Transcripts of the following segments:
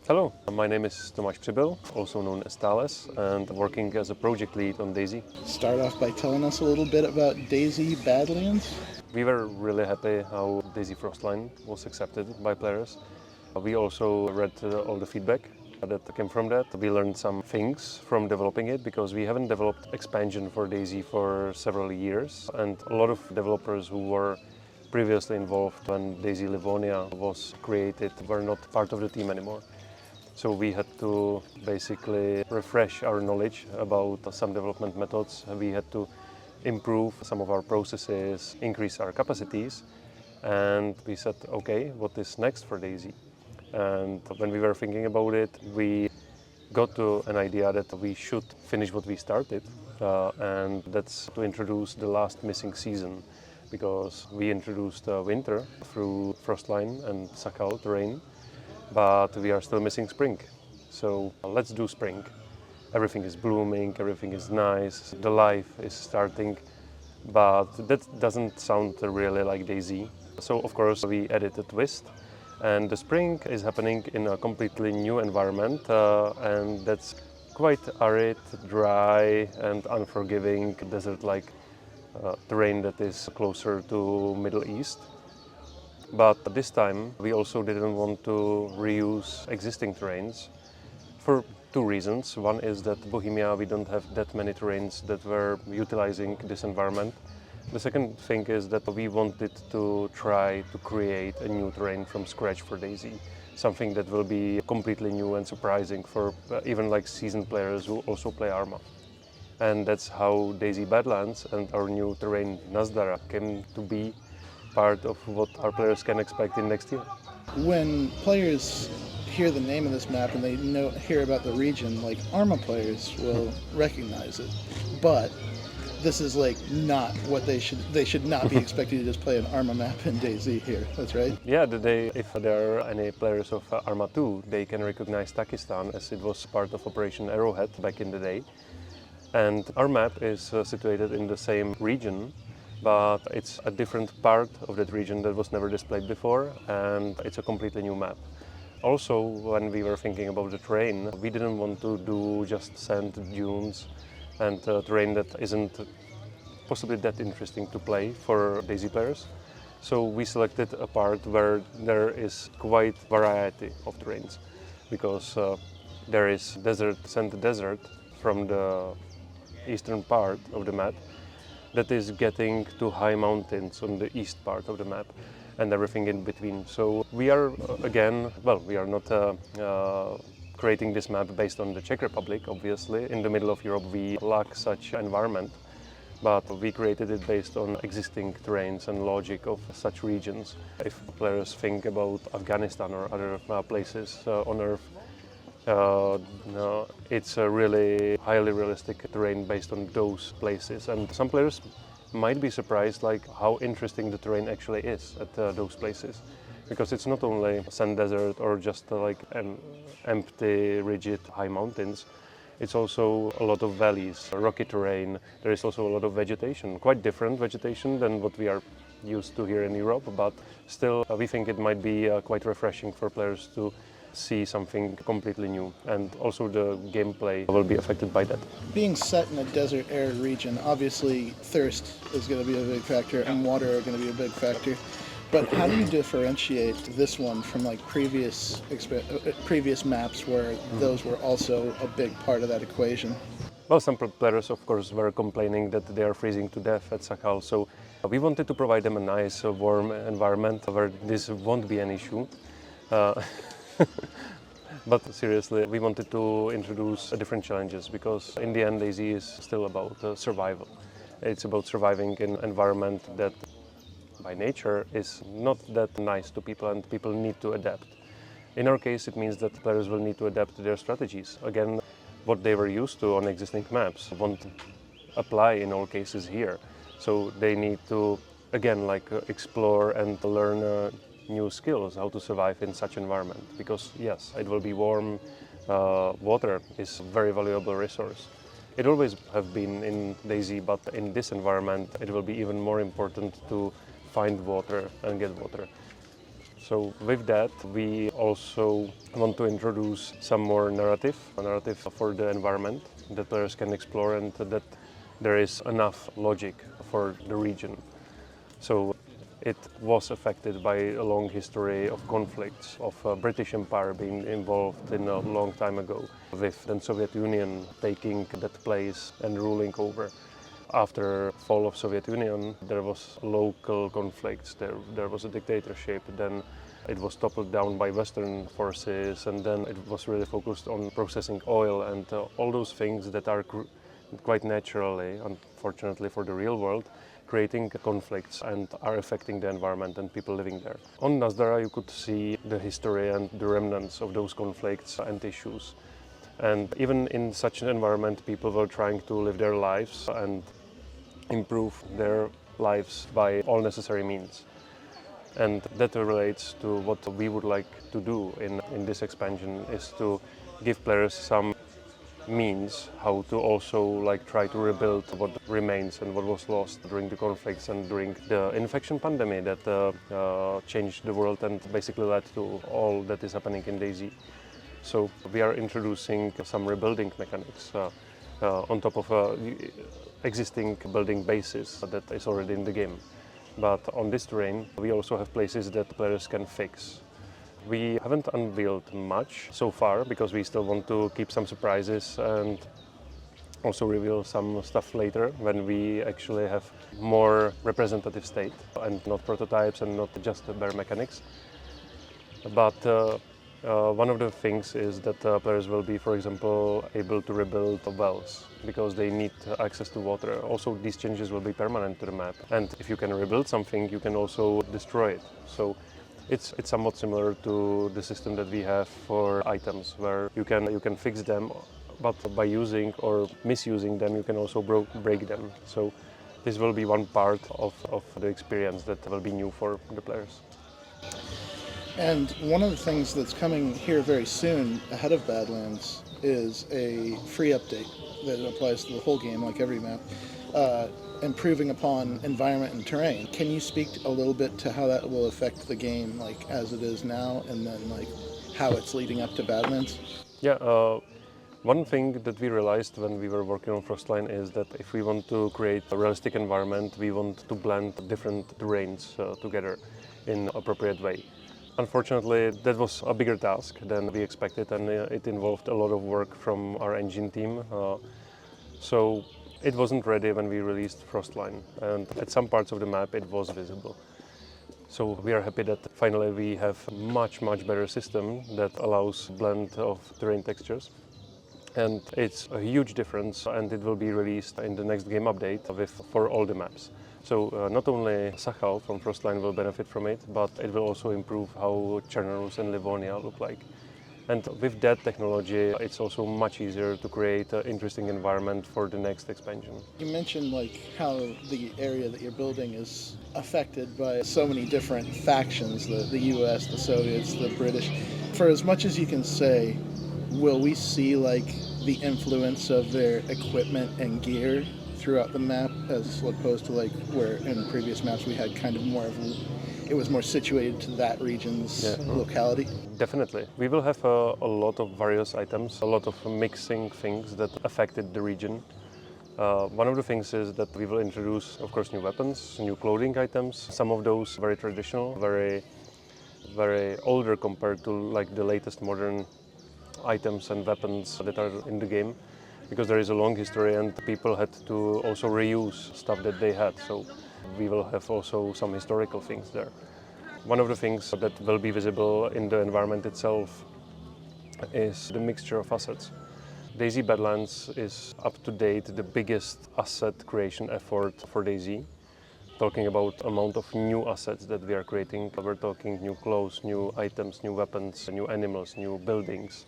Hello, my name is Tomáš Přibyl, also known as Thales, and working as a project lead on DayZ. Start off by telling us a little bit about DayZ Badlands. We were really happy how DayZ Frostline was accepted by players. We also read all the feedback that came from that. We learned some things from developing it because we haven't developed expansion for DayZ for several years, and a lot of developers who were previously involved when DayZ Livonia was created were not part of the team anymore. So we had to basically refresh our knowledge about some development methods. We had to improve some of our processes, increase our capacities, and we said, okay, what is next for DayZ? And when we were thinking about it, we got to an idea that we should finish what we started, and that's to introduce the last missing season, because we introduced winter through Frostline and Sakal terrain, but we are still missing spring. So let's do spring. Everything is blooming, everything is nice, the life is starting, but that doesn't sound really like DayZ. So of course we added a twist, and the spring is happening in a completely new environment, and that's quite arid, dry and unforgiving, desert-like terrain that is closer to Middle East. But this time we also didn't want to reuse existing terrains for two reasons. One is that Bohemia, we don't have that many terrains that were utilizing this environment. The second thing is that we wanted to try to create a new terrain from scratch for DayZ, something that will be completely new and surprising for even like seasoned players who also play Arma. And that's how DayZ Badlands and our new terrain Nasdara came to be part of what our players can expect in next year. When players hear the name of this map and they hear about the region, like Arma players will recognize it, but this is like not what they should not be expecting to just play an Arma map in DayZ here. That's right? Yeah, if there are any players of Arma 2, they can recognize Takistan as it was part of Operation Arrowhead back in the day. And our map is situated in the same region, but it's a different part of that region that was never displayed before, and it's a completely new map. Also, when we were thinking about the terrain, we didn't want to do just sand dunes and terrain that isn't possibly that interesting to play for DayZ players. So we selected a part where there is quite variety of terrains, because there is sand desert from the eastern part of the map that is getting to high mountains on the east part of the map and everything in between. So we are we are not creating this map based on the Czech Republic, obviously. In the middle of Europe we lack such environment, but we created it based on existing terrains and logic of such regions. If players think about Afghanistan or other places on Earth, it's a really highly realistic terrain based on those places, and some players might be surprised like how interesting the terrain actually is at those places, because it's not only sand desert or just like an empty, rigid high mountains. It's also a lot of valleys, rocky terrain. There is also a lot of vegetation, quite different vegetation than what we are used to here in Europe, but still we think it might be quite refreshing for players to see something completely new, and also the gameplay will be affected by that. Being set in a desert arid region, obviously thirst is going to be a big factor and water are going to be a big factor. But how do you differentiate this one from like previous maps where those were also a big part of that equation? Well, some players, of course, were complaining that they are freezing to death at Sakal, so we wanted to provide them a nice, warm environment where this won't be an issue. But seriously, we wanted to introduce different challenges, because in the end DayZ is still about survival. It's about surviving in an environment that by nature is not that nice to people, and people need to adapt. In our case, it means that players will need to adapt their strategies. Again, what they were used to on existing maps won't apply in all cases here. So they need to, again, explore and learn new skills, how to survive in such environment. Because yes, it will be warm, water is a very valuable resource. It always have been in DayZ, but in this environment it will be even more important to find water and get water. So with that, we also want to introduce some more narrative for the environment that players can explore, and that there is enough logic for the region. So it was affected by a long history of conflicts, of British Empire being involved in a long time ago, with the Soviet Union taking that place and ruling over. After fall of Soviet Union, there was local conflicts, there was a dictatorship, then it was toppled down by Western forces, and then it was really focused on processing oil and all those things that are quite naturally, unfortunately for the real world, creating conflicts and are affecting the environment and people living there. On Nasdara you could see the history and the remnants of those conflicts and issues. And even in such an environment, people were trying to live their lives and improve their lives by all necessary means. And that relates to what we would like to do in this expansion, is to give players some means how to also try to rebuild what remains and what was lost during the conflicts and during the infection pandemic that changed the world and basically led to all that is happening in DayZ. So we are introducing some rebuilding mechanics on top of existing building bases that is already in the game. But on this terrain we also have places that players can fix. We haven't unveiled much so far because we still want to keep some surprises and also reveal some stuff later when we actually have more representative state and not prototypes and not just the bare mechanics. But one of the things is that players will be, for example, able to rebuild wells because they need access to water. Also, these changes will be permanent to the map. And if you can rebuild something, you can also destroy it. So it's somewhat similar to the system that we have for items, where you can fix them, but by using or misusing them, you can also break them. So this will be one part of the experience that will be new for the players. And one of the things that's coming here very soon ahead of Badlands is a free update that applies to the whole game, like every map, improving upon environment and terrain. Can you speak a little bit to how that will affect the game, like as it is now, and then like how it's leading up to Badlands? Yeah, one thing that we realized when we were working on Frostline is that if we want to create a realistic environment, we want to blend different terrains together in appropriate way. Unfortunately, that was a bigger task than we expected, and it involved a lot of work from our engine team. So it wasn't ready when we released Frostline, and at some parts of the map it was visible. So we are happy that finally we have a much better system that allows blend of terrain textures. And it's a huge difference, and it will be released in the next game update for all the maps. So not only Sachal from Frostline will benefit from it, but it will also improve how Chernarus and Livonia look like. And with that technology, it's also much easier to create an interesting environment for the next expansion. You mentioned like how the area that you're building is affected by so many different factions, the US, the Soviets, the British. For as much as you can say, will we see like the influence of their equipment and gear throughout the map, as opposed to like where in previous maps we had kind of more of it was more situated to that region's locality? Definitely. We will have a lot of various items, a lot of mixing things that affected the region. One of the things is that we will introduce, of course, new weapons, new clothing items. Some of those very traditional, very older compared to like the latest modern items and weapons that are in the game, because there is a long history and people had to also reuse stuff that they had. So we will have also some historical things there. One of the things that will be visible in the environment itself is the mixture of assets. DayZ Badlands is up to date the biggest asset creation effort for DayZ. Talking about amount of new assets that we are creating. We're talking new clothes, new items, new weapons, new animals, new buildings,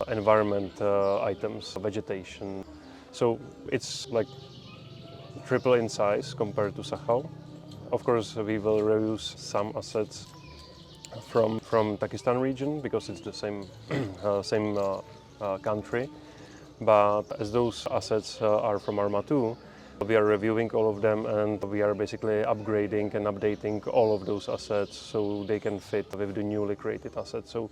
environment items, vegetation. So it's like triple in size compared to Sachal. Of course, we will reuse some assets from Pakistan region because it's the same country. But as those assets are from Arma 2, We are reviewing all of them, and we are basically upgrading and updating all of those assets so they can fit with the newly created assets. So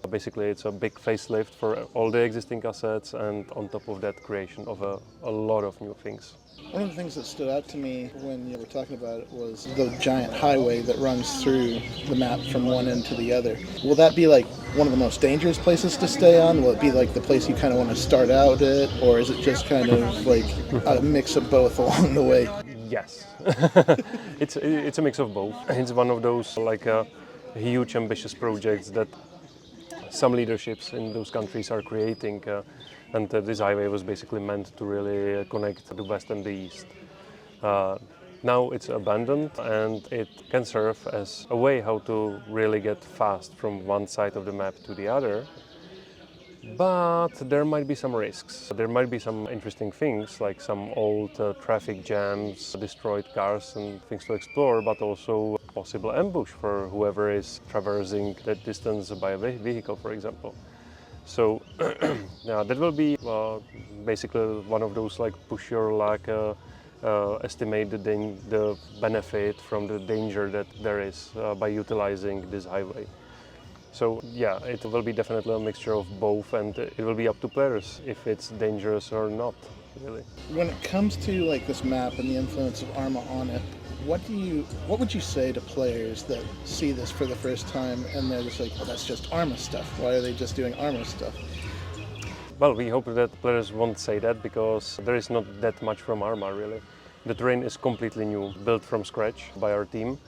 basically it's a big facelift for all the existing assets, and on top of that, creation of a lot of new things. One of the things that stood out to me when you were talking about it was the giant highway that runs through the map from one end to the other. Will that be like one of the most dangerous places to stay on? Will it be like the place you kind of want to start out at, or is it just kind of like a mix of both along the way? Yes, it's a mix of both. It's one of those like huge ambitious projects that some leaderships in those countries are creating, and this highway was basically meant to really connect the west and the east. Now it's abandoned, and it can serve as a way how to really get fast from one side of the map to the other. But there might be some risks. There might be some interesting things, like some old traffic jams, destroyed cars and things to explore, but also possible ambush for whoever is traversing that distance by a vehicle, for example. So yeah, that will be basically one of those like push your luck, estimate the benefit from the danger that there is by utilizing this highway. So yeah, it will be definitely a mixture of both, and it will be up to players if it's dangerous or not, really. When it comes to like this map and the influence of Arma on it, what would you say to players that see this for the first time and they're just like, well, that's just Arma stuff. Why are they just doing Arma stuff? Well, we hope that players won't say that, because there is not that much from Arma, really. The terrain is completely new, built from scratch by our team.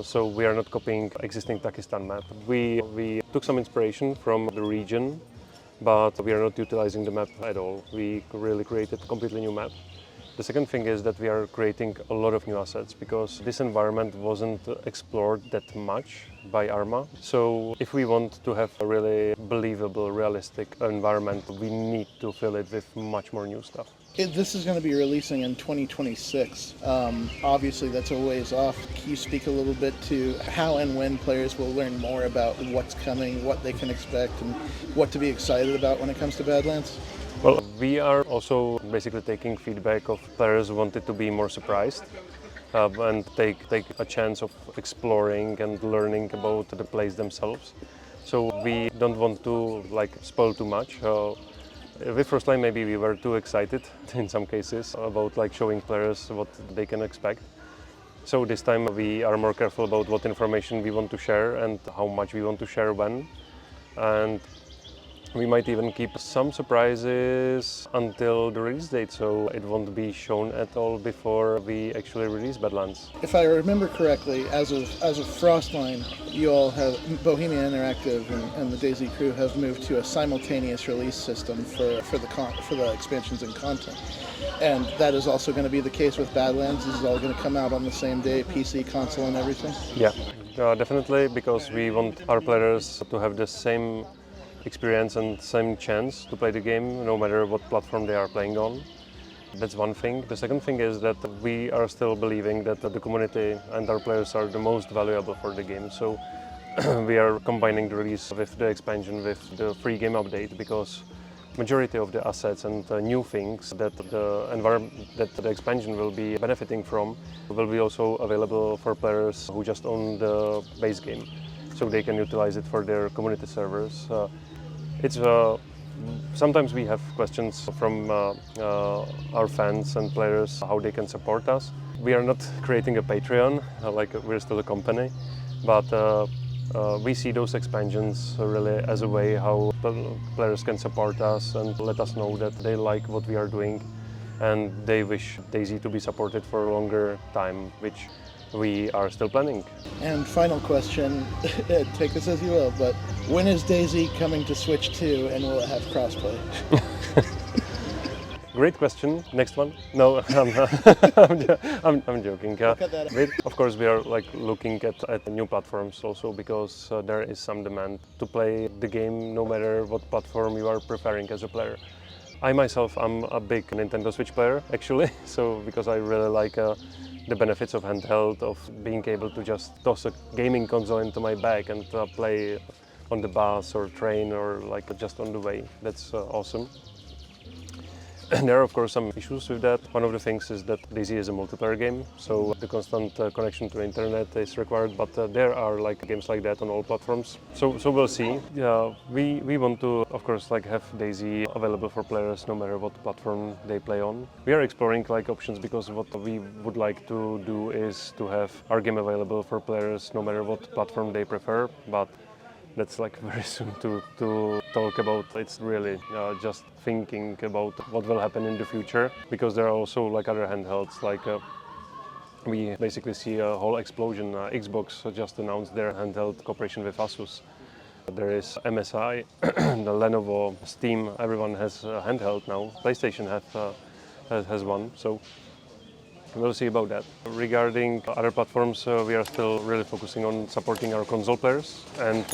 So we are not copying existing Pakistan map. We took some inspiration from the region, but we are not utilizing the map at all. We really created a completely new map. The second thing is that we are creating a lot of new assets, because this environment wasn't explored that much by Arma. So if we want to have a really believable, realistic environment, we need to fill it with much more new stuff. This is going to be releasing in 2026. Obviously, that's a ways off. Can you speak a little bit to how and when players will learn more about what's coming, what they can expect, and what to be excited about when it comes to Badlands? Well, we are also basically taking feedback of players who wanted to be more surprised and take a chance of exploring and learning about the place themselves. So we don't want to spoil too much. With Frostline, maybe we were too excited in some cases about showing players what they can expect. So this time we are more careful about what information we want to share and how much we want to share when. And we might even keep some surprises until the release date, so it won't be shown at all before we actually release Badlands. If I remember correctly, as of Frostline, you all have Bohemia Interactive and the DayZ crew have moved to a simultaneous release system for the expansions and content, and that is also going to be the case with Badlands. This is all going to come out on the same day, PC, console, and everything. Yeah, definitely, because we want our players to have the same experience and same chance to play the game, no matter what platform they are playing on. That's one thing. The second thing is that we are still believing that the community and our players are the most valuable for the game. So we are combining the release with the expansion with the free game update, because majority of the assets and new things that the environment that the expansion will be benefiting from will be also available for players who just own the base game, so they can utilize it for their community servers. Sometimes we have questions from our fans and players how they can support us. We are not creating a Patreon, we're still a company, but we see those expansions really as a way how players can support us and let us know that they like what we are doing and they wish DayZ to be supported for a longer time, which we are still planning. And final question, take this as you will, but when is DayZ coming to Switch 2 and will it have crossplay? Great question. Next one? No, I'm joking. Of course, we are looking at new platforms also, because there is some demand to play the game no matter what platform you are preferring as a player. I myself am a big Nintendo Switch player, actually, so because I really like the benefits of handheld, of being able to just toss a gaming console into my bag and play on the bus or train or just on the way. That's awesome. There are of course some issues with that. One of the things is that DayZ is a multiplayer game, so the constant connection to the internet is required, but there are like games like that on all platforms. So we'll see. Yeah, we want to of course like have DayZ available for players no matter what platform they play on. We are exploring like options because what we would like to do is to have our game available for players no matter what platform they prefer, but that's like very soon to talk about. It's really just thinking about what will happen in the future, because there are also like other handhelds, like we basically see a whole explosion. Xbox just announced their handheld cooperation with Asus. There is MSI, the Lenovo, Steam, everyone has a handheld now. PlayStation has one, so we'll see about that. Regarding other platforms, we are still really focusing on supporting our console players, and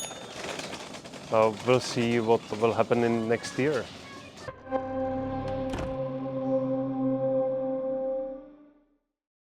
we'll see what will happen in next year.